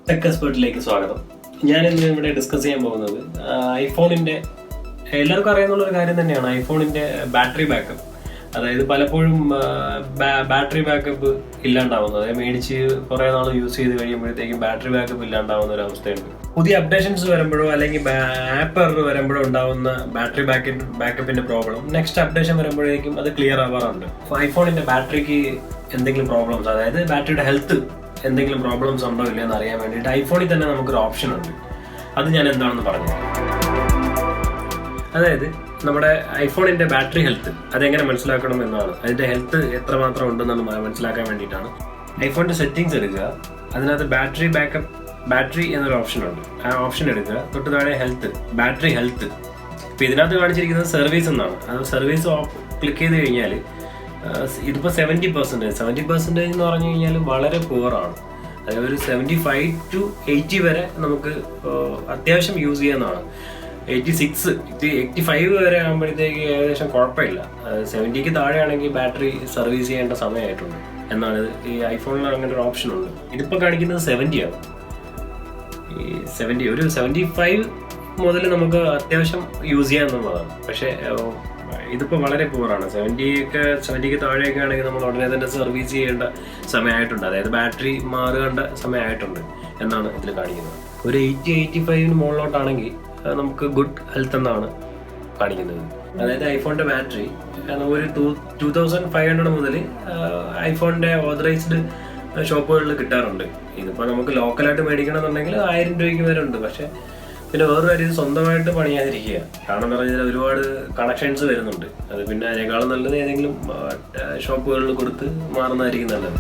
Tech എക്സ്പേർട്ടിലേക്ക് സ്വാഗതം. ഞാനിന്ന് ഇവിടെ ഡിസ്കസ് ചെയ്യാൻ പോകുന്നത് ഐഫോണിൻ്റെ എല്ലാവർക്കും അറിയാവുന്നൊരു കാര്യം തന്നെയാണ് ഐഫോണിൻ്റെ ബാറ്ററി ബാക്കപ്പ്. അതായത് പലപ്പോഴും ബാറ്ററി ബാക്കപ്പ് ഇല്ലാണ്ടാവുന്നത്, അതായത് മേടിച്ച് കുറേ നാൾ യൂസ് ചെയ്ത് കഴിയുമ്പോഴത്തേക്കും ബാറ്ററി ബാക്കപ്പ് ഇല്ലാണ്ടാവുന്ന ഒരു അവസ്ഥയുണ്ട്. പുതിയ അപ്ഡേഷൻസ് വരുമ്പോഴോ അല്ലെങ്കിൽ ആപ്പ് എറർ വരുമ്പോഴോ ഉണ്ടാവുന്ന ബാറ്ററി ബാക്കപ്പിന്റെ പ്രോബ്ലം നെക്സ്റ്റ് അപ്ഡേഷൻ വരുമ്പോഴേക്കും അത് ക്ലിയർ ആവാറുണ്ട്. ഐഫോണിന്റെ ബാറ്ററിക്ക് എന്തെങ്കിലും പ്രോബ്ലംസ്, അതായത് ബാറ്ററിയുടെ ഹെൽത്ത് എന്തെങ്കിലും പ്രോബ്ലംസ് ഉണ്ടോ ഇല്ലയോ എന്ന് അറിയാൻ വേണ്ടിയിട്ട് ഐഫോണിൽ തന്നെ നമുക്കൊരു ഓപ്ഷൻ ഉണ്ട്. അത് ഞാൻ എന്താണെന്ന് പറഞ്ഞു. അതായത് നമ്മുടെ ഐഫോണിന്റെ ബാറ്ററി ഹെൽത്ത് അതെങ്ങനെ മനസ്സിലാക്കണം എന്നാണ്. അതിന്റെ ഹെൽത്ത് എത്രമാത്രം ഉണ്ടെന്നാണ് മനസ്സിലാക്കാൻ വേണ്ടിയിട്ടാണ്. ഐഫോണിന്റെ സെറ്റിംഗ്സ് എടുക്കുക, അതിനകത്ത് ബാറ്ററി എന്നൊരു ഓപ്ഷൻ ഉണ്ട്. ആ ഓപ്ഷൻ എടുക്കുക, തൊട്ട് താഴെ ഹെൽത്ത്, ബാറ്ററി ഹെൽത്ത്. ഇപ്പം ഇതിനകത്ത് കാണിച്ചിരിക്കുന്നത് സർവീസ് എന്നാണ്. അത് സർവീസ് ക്ലിക്ക് ചെയ്ത് കഴിഞ്ഞാൽ ഇതിപ്പോൾ 70% എന്ന് പറഞ്ഞു കഴിഞ്ഞാൽ വളരെ പുവറാണ്. അതായത് ഒരു 75 to 80 വരെ നമുക്ക് അത്യാവശ്യം യൂസ് ചെയ്യാവുന്നതാണ്. 85 വരെ ആകുമ്പോഴത്തേക്ക് ഏകദേശം കുഴപ്പമില്ല. 70ക്ക് താഴെയാണെങ്കിൽ ബാറ്ററി സർവീസ് ചെയ്യേണ്ട സമയമായിട്ടുണ്ട് എന്നാണ്. ഈ ഐഫോണിൽ അങ്ങനെ ഒരു ഓപ്ഷൻ ഉണ്ട്. ഇതിപ്പോൾ കാണിക്കുന്നത് 70 ആണ്. ഈ 70 ഒരു 75 മുതൽ നമുക്ക് അത്യാവശ്യം യൂസ് ചെയ്യാവുന്നതാണ്. പക്ഷേ ഇതിപ്പോൾ വളരെ പൂറാണ്. 70ക്ക് താഴെയൊക്കെ ആണെങ്കിൽ നമ്മൾ ഉടനെ തന്നെ സർവീസ് ചെയ്യേണ്ട സമയമായിട്ടുണ്ട്. അതായത് ബാറ്ററി മാറേണ്ട സമയമായിട്ടുണ്ട് എന്നാണ് ഇതിൽ കാണിക്കുന്നത്. ഒരു 80-85 മുകളിലോട്ടാണെങ്കിൽ നമുക്ക് ഗുഡ് ഹെൽത്ത് എന്നാണ് കാണിക്കുന്നത്. അതായത് ഐഫോണിന്റെ ബാറ്ററി ഒരു 2500 മുതൽ ഐഫോണിന്റെ ഓതറൈസ്ഡ് ഷോപ്പുകളിൽ കിട്ടാറുണ്ട്. ഇതിപ്പോൾ നമുക്ക് ലോക്കലായിട്ട് മേടിക്കണമെന്നുണ്ടെങ്കിൽ 1000 രൂപയ്ക്ക് വരെ ഉണ്ട്. പക്ഷേ പിന്നെ വേറൊരു കാര്യം, സ്വന്തമായിട്ട് പണിയാതിരിക്കുക. കാരണം എന്ന് പറഞ്ഞാൽ ഒരുപാട് കണക്ഷൻസ് വരുന്നുണ്ട്. അത് പിന്നെ അതിനേക്കാളും നല്ലത് ഏതെങ്കിലും ഷോപ്പുകളിൽ കൊടുത്ത് മാറുന്നതായിരിക്കും നല്ലത്.